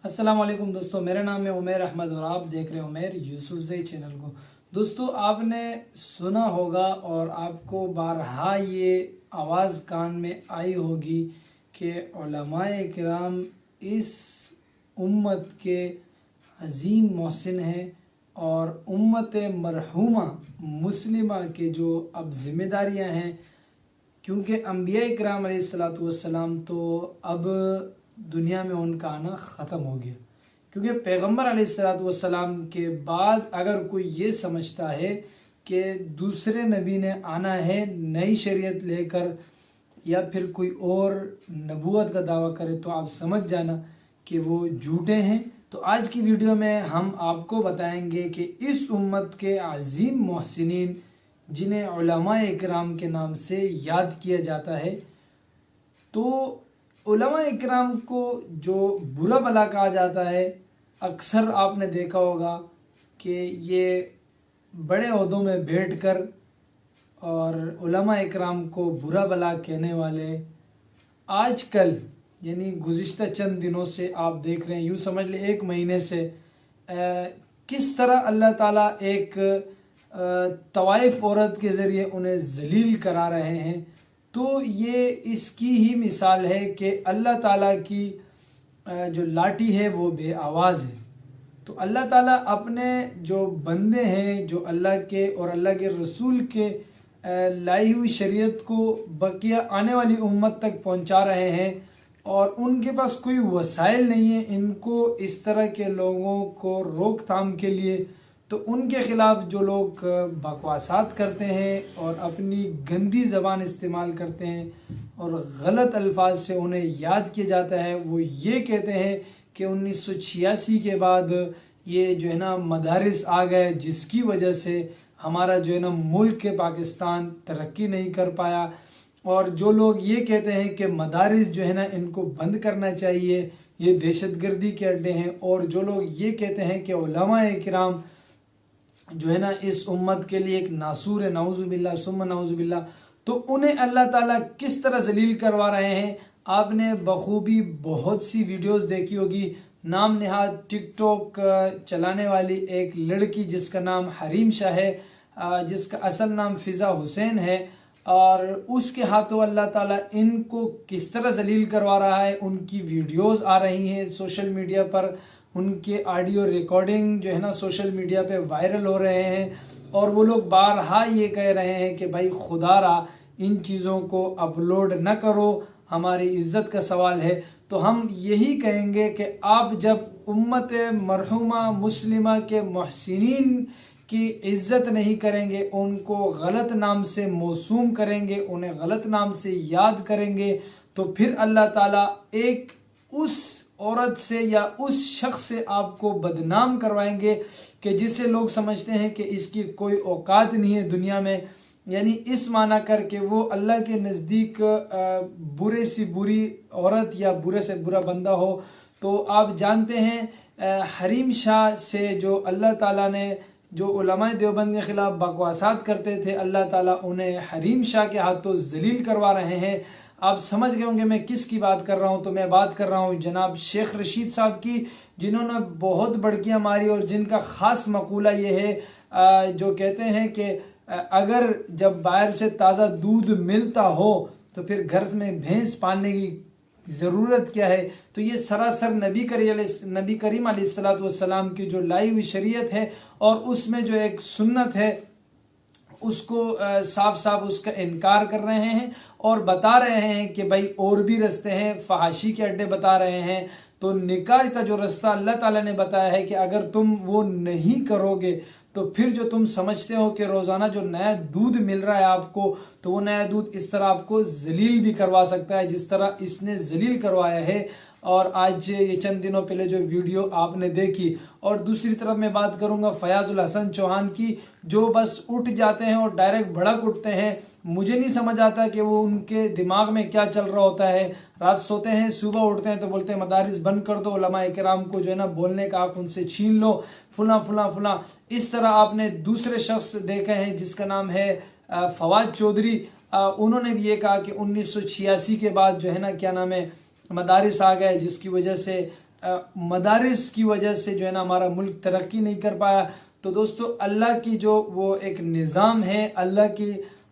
अस्सलाम वालेकुम दोस्तों, मेरा नाम है उमर अहमद और आप देख रहे हैं उमर यूसुफ ज़ई चैनल को। दोस्तों, आपने सुना होगा और आपको बारहा ये आवाज़ कान में आई होगी कि उलमाए किराम इस उम्मत के अजीम मोहसिन हैं और उम्मत मरहूमा मुस्लिमा के जो अब ज़िम्मेदारियां हैं, क्योंकि अंबिया किराम अलैहिस्सलातु वस्सलाम तो अब दुनिया में उनका आना ख़त्म हो गया। क्योंकि पैगंबर अलैहिस्सलातु वस्सलाम के बाद अगर कोई ये समझता है कि दूसरे नबी ने आना है नई शरीयत लेकर या फिर कोई और नबूवत का दावा करे, तो आप समझ जाना कि वो झूठे हैं। तो आज की वीडियो में हम आपको बताएंगे कि इस उम्मत के अजीम मोहसिनीन जिन्हें उलमाए इकराम के नाम से याद किया जाता है, तो उलमाए इकराम को जो बुरा भला कहा जाता है, अक्सर आपने देखा होगा कि ये बड़े ओहदों में बैठकर और उलमाए इकराम को बुरा भला कहने वाले आजकल यानी गुज़िश्ता चंद दिनों से आप देख रहे हैं, यूँ समझ ले 1 महीने से किस तरह अल्लाह ताला एक तवाइफ औरत के ज़रिए उन्हें ज़लील करा रहे हैं। तो ये इसकी ही मिसाल है कि अल्लाह ताला की जो लाठी है वो बे आवाज़ है। तो अल्लाह ताला अपने जो बंदे हैं, जो अल्लाह के और अल्लाह के रसूल के लाई हुई शरीयत को बकिया आने वाली उम्मत तक पहुंचा रहे हैं और उनके पास कोई वसाइल नहीं है इनको इस तरह के लोगों को रोकथाम के लिए। तो उनके ख़िलाफ़ जो लोग बकवासात करते हैं और अपनी गंदी ज़बान इस्तेमाल करते हैं और गलत अल्फाज से उन्हें याद किया जाता है, वो ये कहते हैं कि 1986 के बाद ये जो है ना मदारिस आ गए, जिसकी वजह से हमारा जो है ना मुल्क के पाकिस्तान तरक्की नहीं कर पाया। और जो लोग ये कहते हैं कि मदारिस जो है ना इनको बंद करना चाहिए, ये दहशतगर्दी के अड्डे हैं। और जो लोग ये कहते हैं कि उलमाए किराम जो है ना इस उम्मत के लिए एक नासूर है, नाउज़ुबिल्लाह सुम्मा नाउज़ुबिल्लाह, तो उन्हें अल्लाह ताला किस तरह जलील करवा रहे हैं। आपने बखूबी बहुत सी वीडियोस देखी होगी। नाम नहाद टिकटॉक चलाने वाली एक लड़की जिसका नाम हरीम शाह है, जिसका असल नाम फ़िज़ा हुसैन है, और उसके हाथों अल्लाह ताला इनको किस तरह जलील करवा रहा है। उनकी वीडियोस आ रही हैं सोशल मीडिया पर, उनके ऑडियो रिकॉर्डिंग जो है ना सोशल मीडिया पे वायरल हो रहे हैं और वो लोग बारहा ये कह रहे हैं कि भाई खुदारा इन चीज़ों को अपलोड न करो, हमारी इज़्ज़त का सवाल है। तो हम यही कहेंगे कि आप जब उम्मत मरहूमा मुस्लिमा के मोहसिनीन की इज़्ज़त नहीं करेंगे, उनको गलत नाम से मौसूम करेंगे, उन्हें गलत नाम से याद करेंगे, तो फिर अल्लाह ताला एक उस औरत से या उस शख्स से आपको बदनाम करवाएंगे कि जिसे लोग समझते हैं कि इसकी कोई औकात नहीं है दुनिया में, यानी इस माना करके वो अल्लाह के नज़दीक बुरे सी बुरी औरत या बुरे से बुरा बंदा हो। तो आप जानते हैं हरीम शाह से जो अल्लाह ताला ने जो उलमाए देवबंद के ख़िलाफ़ बकवासात करते थे, अल्लाह ताला उन्हें हरीम शाह के हाथों जलील करवा रहे हैं। आप समझ गए होंगे मैं किसकी बात कर रहा हूँ। तो मैं बात कर रहा हूँ जनाब शेख रशीद साहब की, जिन्होंने बहुत बड़कियाँ मारी और जिनका ख़ास मकूला ये है, जो कहते हैं कि अगर जब बाहर से ताज़ा दूध मिलता हो तो फिर घर में भैंस पालने की ज़रूरत क्या है। तो ये सरासर नबी करीम अलैहिस्सलातु वस्सलाम की जो लाई हुई शरीयत है और उसमें जो एक सुन्नत है उसको साफ साफ उसका इनकार कर रहे हैं और बता रहे हैं कि भाई और भी रास्ते हैं, फहाशी के अड्डे बता रहे हैं। तो निकाह का जो रास्ता अल्लाह ताला ने बताया है कि अगर तुम वो नहीं करोगे तो फिर जो तुम समझते हो कि रोज़ाना जो नया दूध मिल रहा है आपको, तो वो नया दूध इस तरह आपको जलील भी करवा सकता है जिस तरह इसने जलील करवाया है। और आज ये चंद दिनों पहले जो वीडियो आपने देखी। और दूसरी तरफ मैं बात करूंगा फयाजुल हसन चौहान की, जो बस उठ जाते हैं और डायरेक्ट भड़क उठते हैं। मुझे नहीं समझ आता कि वो उनके दिमाग में क्या चल रहा होता है। रात सोते हैं, सुबह उठते हैं तो बोलते हैं मदारिस बंद कर दो, उलमाए किराम को जो है ना बोलने का हक उनसे छीन लो, फुला फुला फुला। इस तरह आपने दूसरे शख्स देखे हैं जिसका नाम है फवाद चौधरी, उन्होंने भी ये कहा कि 1986 के बाद जो है ना क्या नाम है मदारिस आ गए, जिसकी वजह से मदारिस की वजह से जो है ना हमारा मुल्क तरक्की नहीं कर पाया। तो दोस्तों अल्लाह की जो वो एक निज़ाम है,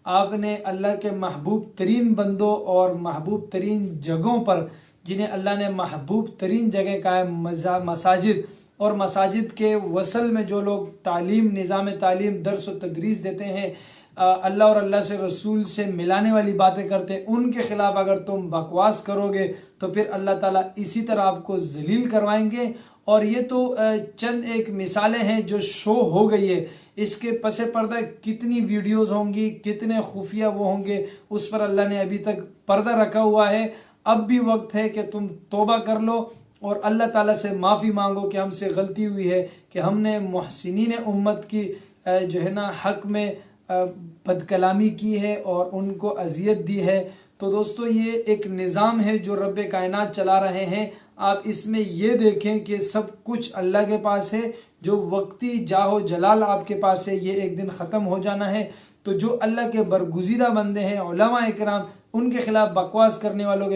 आपने अल्लाह के महबूब तरीन बंदों और महबूब तरीन जगहों पर, जिन्हें अल्लाह ने महबूब तरीन जगह का है मसाजिद, और मसाजिद के वसल में जो लोग तालीम, निज़ाम तालीम, दर्स व तदरीस देते हैं, अल्लाह और अल्लाह से रसूल से मिलाने वाली बातें करते हैं, उनके ख़िलाफ़ अगर तुम बकवास करोगे तो फिर अल्लाह ताला इसी तरह आपको जलील करवाएंगे। और ये तो चंद एक मिसालें हैं जो शो हो गई है, इसके पसे पर्दा कितनी वीडियोस होंगी, कितने खुफिया वो होंगे, उस पर अल्लाह ने अभी तक पर्दा रखा हुआ है। अब भी वक्त है कि तुम तौबा कर लो और अल्लाह ताला से माफ़ी मांगो कि हमसे गलती हुई है, कि हमने मुहसिनीन उम्मत की जो है ना हक़ में बदकलामी की है और उनको अजियत दी है। तो दोस्तों ये एक निज़ाम है जो रब कायनात चला रहे हैं। आप इसमें ये देखें कि सब कुछ अल्लाह के पास है, जो वक्ती जाहो जलाल आपके पास है, ये एक दिन ख़त्म हो जाना है। तो जो अल्लाह के बरगुज़ीदा बंदे हैं, उलमा इकराम, उनके ख़िलाफ़ बकवास करने वालों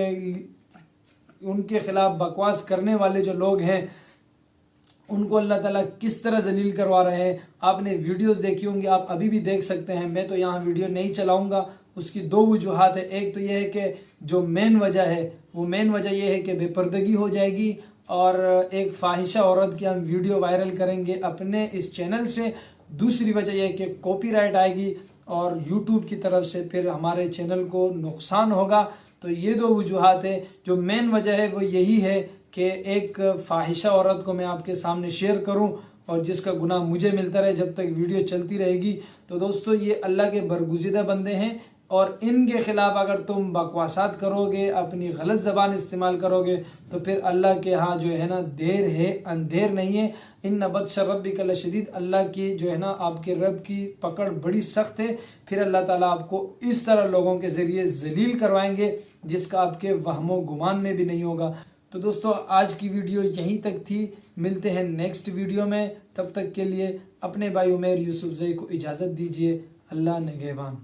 उनके ख़िलाफ़ बकवास करने वाले जो लोग हैं, उनको अल्लाह ताला किस तरह जलील करवा रहे हैं। आपने वीडियोस देखी होंगी, आप अभी भी देख सकते हैं। मैं तो यहाँ वीडियो नहीं चलाऊँगा, उसकी दो वजूहात है। एक तो ये है कि जो मेन वजह है, वो मेन वजह ये है कि बेपर्दगी हो जाएगी और एक फाहिशा औरत की हम वीडियो वायरल करेंगे अपने इस चैनल से। दूसरी वजह यह है कि कॉपीराइट आएगी और यूट्यूब की तरफ से फिर हमारे चैनल को नुकसान होगा। तो ये दो वजूहात है। जो मेन वजह है वो यही है कि एक फाहिशा औरत को मैं आपके सामने शेयर करूं और जिसका गुनाह मुझे मिलता रहे जब तक वीडियो चलती रहेगी। तो दोस्तों ये अल्लाह के बरगुज़ीदा बंदे हैं और इनके ख़िलाफ़ अगर तुम बकवासात करोगे, अपनी गलत ज़बान इस्तेमाल करोगे, तो फिर अल्लाह के यहाँ जो है ना देर है, अंधेर नहीं है। इन्न बत्श रब्बिक लशदीद, अल्लाह की जो है ना आपके रब की पकड़ बड़ी सख्त है। फिर अल्लाह ताला आपको इस तरह लोगों के ज़रिए जलील करवाएंगे जिसका आपके वहमो गुमान में भी नहीं होगा। तो दोस्तों आज की वीडियो यहीं तक थी, मिलते हैं नेक्स्ट वीडियो में। तब तक के लिए अपने भाई उमैर यूसुफ ज़ई को इजाज़त दीजिए। अल्लाह निगहबान।